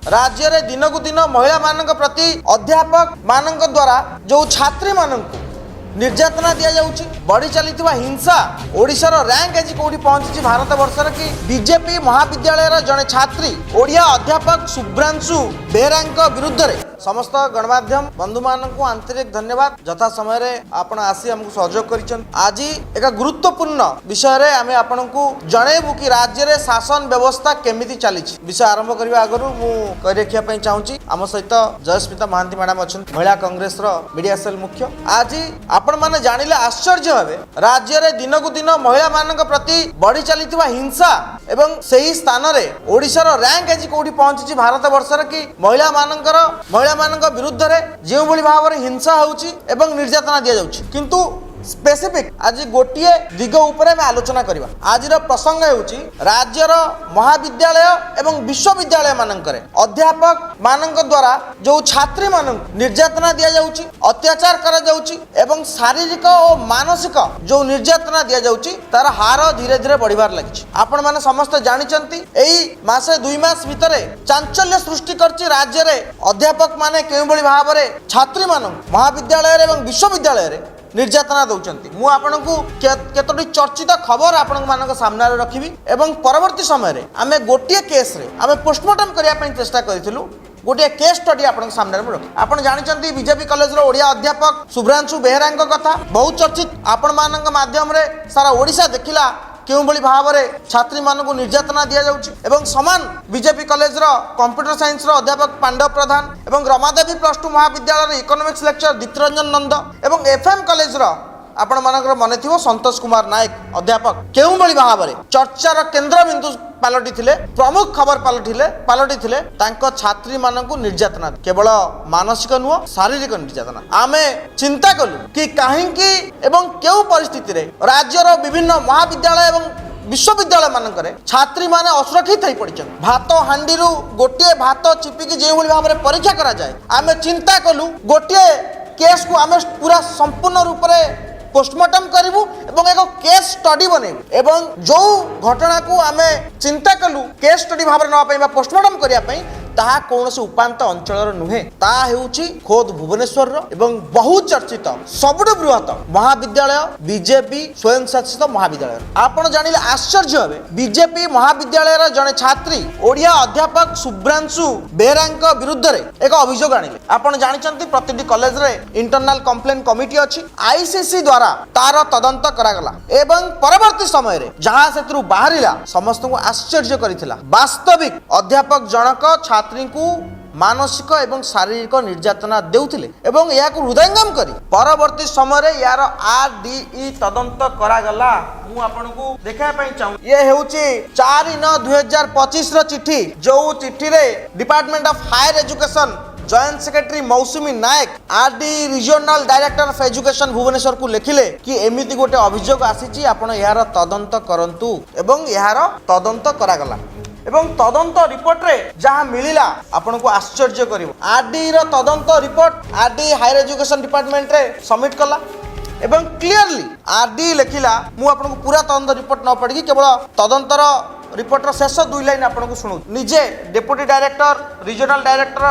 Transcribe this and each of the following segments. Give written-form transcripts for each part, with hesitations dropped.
राज्य रे दिनकु दिन महिला मानक प्रति अध्यापक मानक द्वारा जो छात्री मानक निर्यातना दिया जाउची बढ़ी चली हिंसा ओडिशार रैंक आज कौटी पहुंची भारत वर्षर कि बीजेपी महाविद्यालय जड़े छात्री ओडिया अध्यापक शुभ्रांशु बेहेरा विरुद्ध रे समस्त गणमाध्यम बंधु मानक आंतरिक धन्यवाद यथा समय आपण आसी हमको सहयोग कर आज एक गुरुत्वपूर्ण विषय रे आमे आपनकु जणेबु कि राज्य रे शासन व्यवस्था केमिति चली विषय आरंभ करबा आगरु मु कहि रखिया पई चाहूची आम सहित जयस्मिता महांती मैडम अच्छा महिला कांग्रेस रो मीडिया सेल मुख्य आज आपण माने जानिले आश्चर्य हेबे राज्य रे दिनकु दिन महिला मानक प्रति बढ़ी चली हिंसा एवं सही स्थान रे ओडिशार रैंक आज कौटी पहुंची भारत वर्षर कि महिला मानक विरुद्ध रे जो भली भाव में हिंसा होउची एवं निर्यातना दिया जाउची किंतु स्पेसिफिक आज गोटे दिग उपरे में आलोचना करबा आज प्रसंग होउची राज्यर महाविद्यालय एवं विश्वविद्यालय मानकरे अध्यापक मानक द्वारा जो छात्री मानक निर्यातना दिया जाउची अत्याचार करा जाउची एवं शारीरिक और मानसिक जो निर्यातना दिया जाउची तार हार धीरे धीरे बढ़िबार लागिछि आपण माने समस्त जानिचंती एई मासे 2 मास भितरे चांचल्य सृष्टि करछि राज्य रे अध्यापक माने केउ भली भाव रे छात्री मानक महाविद्यालय एवं विश्वविद्यालय रे निर्यातना दौरान मु आपको केतोटी चर्चित खबर आपण सामने रखी एवं परवर्ती समय आमे गोटे केस रे आमे पोस्टमार्टम करने चेष्टा करूँ गोटे केस स्टडी आपण सामने रखी आप जानते बीजेपी कॉलेज रो ओडिया अध्यापक शुभ्रांशु बेहेरा कथा बहुत चर्चित आपण माध्यम रे सारा ओडिशा देखिला क्यों भली भाव में छात्री मानक निर्यातना दि जाउची एवं समान बीजेपी कॉलेज रो कंप्यूटर साइंस रो अध्यापक पांडव प्रधान एवं रमादेवी +2 महाविद्यालय इकोनॉमिक्स लेक्चर दीप्तरंजन नंद एवं एफएम कॉलेज रो आपण मानकर मन थी संतोष कुमार नायक अध्यापक क्यों भली भाव में चर्चार केन्द्र बिंदु पालटी थिले प्रमुख खबर पालटी थिले तांको छात्री मानकु निर्यातना केवल मानसिक नुह शारीरिक निर्यातना आमे चिंता कलु कि काहेकि एवं केउ परिस्थिति रे राज्यर विभिन्न महाविद्यालय एवं विश्वविद्यालय मानकरे छात्री माने असुरक्षित होई पड़िछन भात हांडी रु गोटे भात चिपिकी जे भली भाव रे परीक्षा करा जाए आमे चिंता कलु गोटे केस को आमे पूरा संपूर्ण रूप रे पोस्टमार्टम करूँ एवं एक केस स्टडी बनैबू एवं जो घटना को आमे चिंता कलु केस स्टडी भाव ना पोस्टमार्टम करने ताहा कौन से उपांत अंचल नुहे ताहा हेउची खोद भुवनेश्वर एवं बहुत चर्चित सबुठ बृहत महाविद्यालय बीजेपी स्वयं शासित महाविद्यालय आपण जानिले आश्चर्य हेबे बीजेपी महाविद्यालय जड़े छात्री ओडिया अध्यापक शुभ्रांशु बेहेरा विरुद्ध रे एक अभियोग आनिले आपण जानिचंती प्रतिटी कॉलेज रे इंटरनल कंप्लेन कमिटी अछि आईसीसी द्वारा तार तदंत करागला एवं परवर्ती समय रे जहां सेतरु बाहरिला समस्त को आश्चर्य करिथिला वास्तविक अध्यापक जनक छात्री को मानसिक एवं शारीरिक निर्यातना देउथिले एवं या को हृदयंगम करी परवर्ती समय रे यार आरडीई तदंत करागला मु आपन को देखा पई चाहू ये हेउची 4/9/2025 रो चिट्ठी जो चिट्ठी रे department of higher education joint secretary Mousumi Nayak RD regional director of education Bhubaneswar को लिखिले कि एमिति गोटे अभियोग आसीची आपण यार तदंत करंतु एवं यार तदंत करागला एवं तदंत रिपोर्ट रे जहाँ मिलिला आपण को आश्चर्य करिवो आरडी रो तदंत report RD higher education department रे सबमिट कला एवं क्लियरली आरडी लिखिला मु आपण को पूरा तदंत रिपोर्ट न पढ़ी केवल तदंतर रिपोर्टर शेष 2 लाइन आपको शुणु निजे deputy director regional director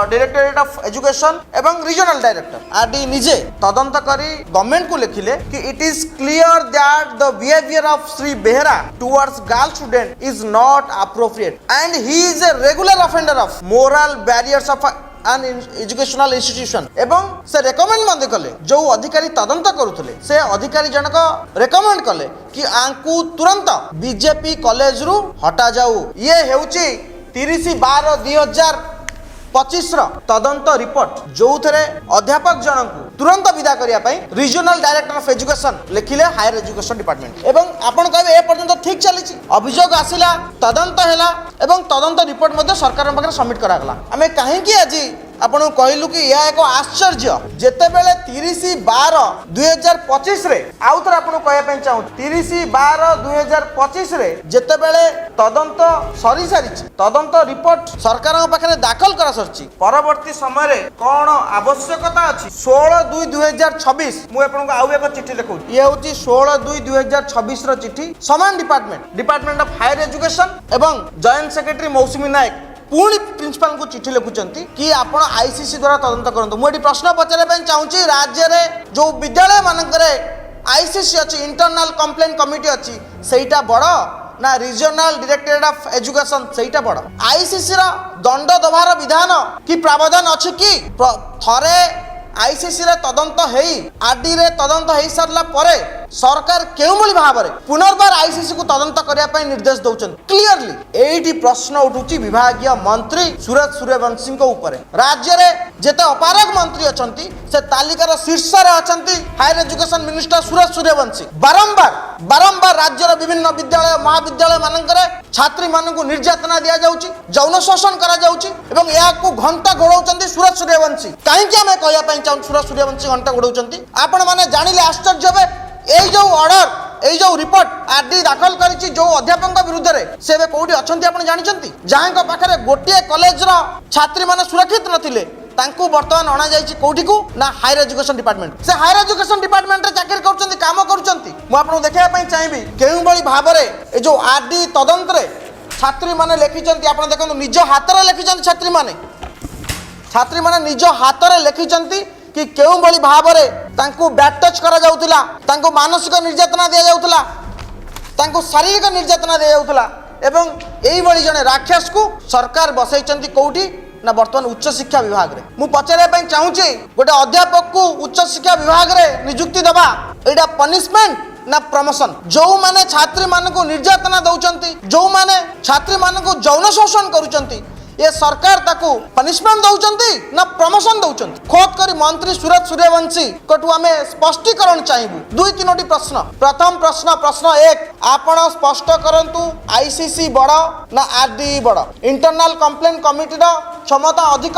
directorate of education एवं रीजनल डायरेक्टर आरडी निजे तदंत करी गवर्नमेंट को लिखिले कि it is clear that the behaviour of Shri Behera towards girl student is not appropriate and he is a regular offender of moral barriers of an educational institution एवं से recommend मंदे कले जो अधिकारी तदंत करुले से अधिकारी जनक रेकमेंड कले कि आंकु तुरंत बीजेपी कॉलेज रु हटा जाऊ ये हेउची 30/12/2025 तदंत रिपोर्ट जो थे अध्यापक जनक तुरंत विदा करने रीजनल डायरेक्टर ऑफ एजुकेशन लिखिले हायर एजुकेशन डिपार्टमेंट एवं आपण कहबे ए पर्यंत ठीक चली अभियोग आसिला तदंत हैला एवं तदंत रिपोर्ट मध्य सरकार पाखे सबमिट करागला आमे काहेकि आज आपण कहलु कि यह एक आश्चर्य जेते बेले 30/12/2025 रे आउ थर आपण कहया पे चाहू 30/12/2025 रे जेते बेले तदंत सरी सारी तदंत रिपोर्ट सरकार पाखे दाखल करा सरची परवर्ती समय रे कोन आवश्यकता अछि 16/2/2026 मु आपण को आउ एक चिट्ठी लिखौ ये होची 16/2/2026 रो चिट्ठी समान डिपार्टमेंट ऑफ हायर एजुकेशन एवं जॉइंट सेक्रेटरी मौसुमी नायक पुणी प्रिंसिपल को चिठी लिखुचंती कि आपण आईसीसी द्वारा तदंत करंतु। मु एटी प्रश्न पचारे पई चाहूची, राज्य रे जो विद्यालय मानकरे आईसीसी अछि, इंटरनल कंप्लेंट कमिटी अछि, सेटा बड़ ना रीजनल डायरेक्टरेट ऑफ एजुकेशन सेटा बड़? आईसीसी रा दंड दबार विधान कि प्रावधान अछि कि थरे आईसीसी रे तदंत हेई आरडी रे तदंत हेई सरला परे सरकार केउ भली भाबरे पुनर्बार आईसीसी को तदंत करिया पई निर्देश दउछन? क्लियरली एठी प्रश्न उठुची विभागीय मंत्री सुरज सूर्यवंशी को ऊपर। राज्य रे जेते अपारग मंत्री अछंती से तालिकार शीर्ष रे अछंती हायर एजुकेशन मिनिस्टर सुरज सूर्यवंशी। बारंबार राज्य रे विभिन्न विद्यालय महाविद्यालय मानकरे छात्री मानकु निर्यातना दिया जाउची, यौन शोषण करा जाउची एवं याकू घंटा घोड़ौचंती सुरज सूर्यवंशी। काहे कि हमें कहया पई चाहू सुरज सूर्यवंशी घंटा घोड़ौचंती? आपण माने जानिले आश्चर्य हेबे এই যে অর্ডর এই যে রিপোর্ট আরডি দাখল করেছি যে অধ্যাপক বিরুদ্ধে সে এবে কোটি অছন্তি আপনি জানিছন্তি? যাহাଙ୍କ পাখরে গোটিয়ে কলেজর ছাত্রী মানে সুরক্ষিত নথিলে তাঙ্কু বর্তমান অনা যাইছি কোঠিকু না হায়ার এজুকেশন ডিপার্টমেন্ট। সে হায়ার এজুকেশন ডিপার্টমেন্ট রে চাকরি করছন্তি, কাম করছন্তি। মু আপনাকে দেখাইয়া পাই চাইবি কেউ ভଳି ভাବରେ এই যে আরডি তদন্তরে ছাত্রী মানে লেখিছন্তি। আপনি দেখুন নিজ হাতরে লেখিছন্তি ছাত্রী মানে নিজ হাতরে লেখিছন্তি कि केउ भली भाबरे तांकु बैड टच करा जाउतला, तांकु मानसिक निर्यातना दिया जाउतला, तांकु शारीरिक निर्यातना दिया जाउतला एवं एई भली जने राक्षस को सरकार बसैचंती कोठी ना वर्तमान उच्च शिक्षा विभाग रे। मु पचारे पई चाहूची गोटे अध्यापक को उच्च शिक्षा विभाग रे नियुक्ति दबा एटा पनिशमेंट ना प्रमोशन? जो माने छात्री मानकु निर्यातना दउचंती, जो माने छात्री मानकु यौन शोषण करूचंती, ये सरकार ताकू पनिशमेंट दउचंती ना प्रमोशन दउचंती? खोद करी मंत्री सुरज सूर्यवंशी कटु आमे स्पष्टीकरण चाहिबु। दुई तीनोटी प्रश्न। प्रथम प्रश्न एक, आपण स्पष्ट करंतु आईसीसी बड़ ना आरडी बड़? इंटरनल कंप्लेंट कमिटी रो क्षमता अधिक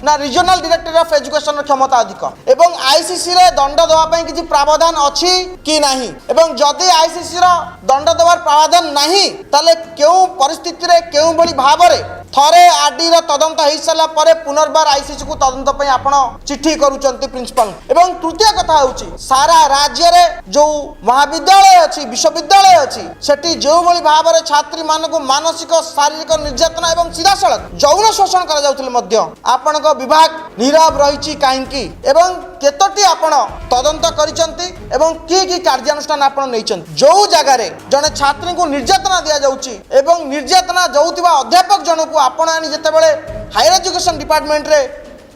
ना रीजनल डायरेक्टर ऑफ एजुकेशन क्षमता अधिक? एवं आईसीसी रे दंड दवा पई किछि प्रावधान अछि कि नाही? एवं जदि आईसीसी रो दंड दवार प्रावधान नाही ताले केउ परिस्थिति रे केउ भली भाबरे थरे आरडी रो तदंत हेई सला परे पुनर्बार आईसीसी को तदंत पई आपण चिट्ठी करूचंती प्रिंसिपल? एवं तृतीय कथा होउची सारा राज्य रे जो महाविद्यालय अछि विश्वविद्यालय अछि सेठी जो भली भाबरे छात्री मानकु मानसिक शारीरिक निर्यातना एवं सीधा सड़क यौन शोषण करा जाउतले मध्य आपण विभाग नीरव रही कहीं एवं केतोटी आपण तदंत करिसंती एवं की कार्यानुष्ठान आपण नैचंती? जो जगह रे जने छात्री को निर्यातना दिया जाउची एवं निर्यातना जाउतिबा अध्यापक जनकु आपण आनी जेते बेले हायर एजुकेशन डिपार्टमेंट रे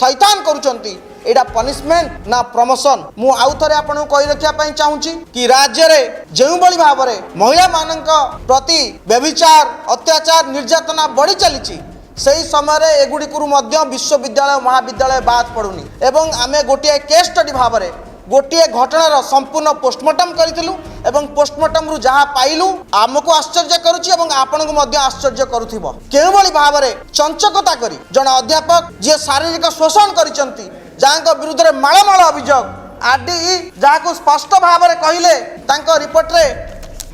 थैथान करूचंती, एटा पनिशमेंट ना प्रमोशन? मु आउ थरे आपन कहि रखिया पई चाहूची कि राज्य रे जेउ बळी भाबरे महिला मानक प्रति व्यभिचार अत्याचार निर्यातना बढ़ी चलीची सही समय एगुड़िकु विश्वविद्यालय महाविद्यालय बाद पड़ुनी एवं आमे गोटे केस स्टडी भाव में गोटे घटनार संपूर्ण पोस्टमार्टम करूँ एवं पोस्टमार्टम रु जहाँ पाइलु आमको आश्चर्य करुच्ची एवं आपन को आश्चर्य करुथिबो केउ भली भाव में चंचकता करी जन अध्यापक जी शारीरिक शोषण करिसंती जहाँ विरुद्ध में मालमाल अभियोग आरडीई जहाँ स्पष्ट भाव में कहले तांको रिपोर्ट रे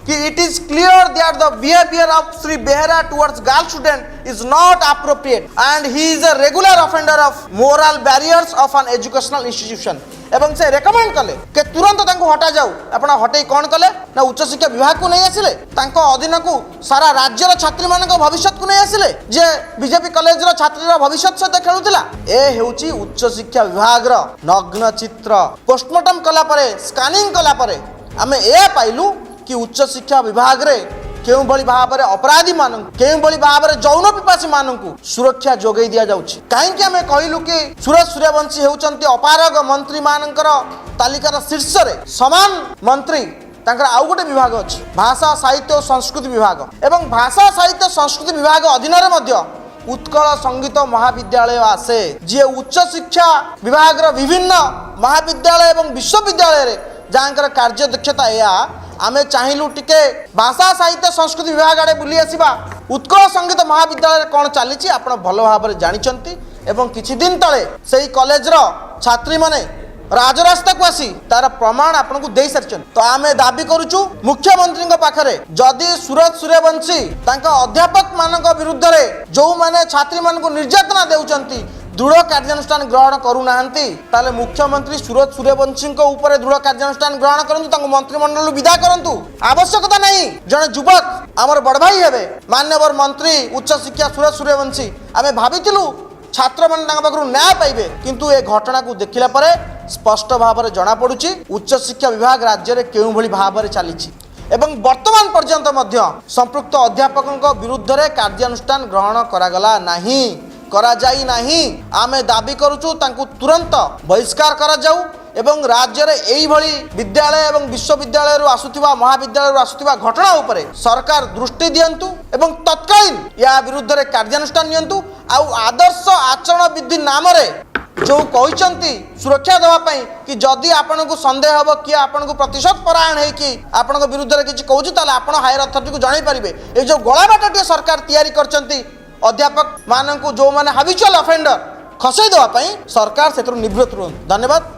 कि it is clear that the behavior of Sri Behera towards girl student is not appropriate and he is a regular offender of moral barriers of an educational institution एवं से रेकमेंड कले के तुरंत तांको हटा जाऊ। आपण हटई कौन कले ना उच्च शिक्षा विभाग को नहीं आसिले तांको अधीन को सारा राज्यर छात्री मान भविष्य को नहीं आसिले जे बीजेपी कॉलेज रो छात्री भविष्य सहित खेलुला। ए हेउची उच्च शिक्षा विभाग रो नग्न चित्र। पोस्टमार्टम कला परे स्कानिंग कला परे आमे ए पाइलु कि उच्च शिक्षा विभाग रे केउ भली भाव में अपराधी मानू केउ भली भाव में यौन पिपासी मानू सुरक्षा जोगई दिया जाउछि। काहेकि आमे कहिलु कि सुरज सूर्यवंशी हेउचंती अपारग मंत्री मानकर तालिकार शीर्ष रे समान मंत्री तांकर आउ गोटे विभाग अछि भाषा साहित्य और संस्कृति विभाग एवं भाषा साहित्य संस्कृति विभाग अधीन रे मध्य उत्कल संगीत महाविद्यालय आसे जे उच्च शिक्षा विभाग रो विभिन्न महाविद्यालय एवं विश्वविद्यालय रे जहाँकर कार्य दक्षता या आमे चाहिलु टिके भाषा साहित्य संस्कृति विभाग आड़े बुली आसिबा उत्कल संगीत महाविद्यालय कौन चली आप भल भाव में जानते एवं किछि दिन तले सेही कॉलेज रो छात्री माने राजरास्ता को आसी तार प्रमाण आपन को दे सारिछन। तो आमे दाबी करूछु मुख्यमंत्री पाखरे जदि सुरज सूर्यवंशी तांका अध्यापक मानक विरुद्ध रे जो माने छात्री मान को निर्यातना देउचंती दृढ़ कार्यानुष्ठान ग्रहण करूना ताले मुख्यमंत्री सूरज सूर्यवंशी ऊपर दृढ़ कार्यानुष्ठान ग्रहण करूँ मंत्रिमंडल विदा करूँ आवश्यकता नहीं जड़े युवक आमर बड़ भाई हे मान्यवर मंत्री उच्च शिक्षा सूरज सूर्यवंशी आम भाई छात्र मैंने पाखु न्याय पाइबे किंतु ए घटना को देखला परे स्पष्ट भाव में जना पड़ुछि उच्च शिक्षा विभाग राज्य में केउं भली भाव में चली एवं वर्तमान पर्यंत मध्य संपृक्त अध्यापकों विरुद्ध रे कार्यानुष्ठान ग्रहण करागला नाही करा जाई नाही आमे दाबी करूछु तांकु तुरंत बहिष्कार करा जाऊ एवं राज्य रे एई भली विद्यालय एवं विश्वविद्यालय आसुथिबा महाविद्यालय आसुथिबा घटना उपरे सरकार दृष्टि दियंतु एवं तत्कालीन या विरुद्ध रे कार्यानुष्ठान नियंतु आ आदर्श आचरण विधि नाम रे जो कहते सुरक्षा देवाई कि जदि आपण को संदेह हम किए आपण को प्रतिशत परायण है कि आपण विरुद्ध में किसी कहूँ आप हायर अथॉरिटी को जन पारे ये जो गलाबाटे सरकार तैयारी करछंती अध्यापक मानक जो मैंने हाबिचुअल अफेंडर खसई देवाई सरकार से निवृत्त रुहतु। धन्यवाद।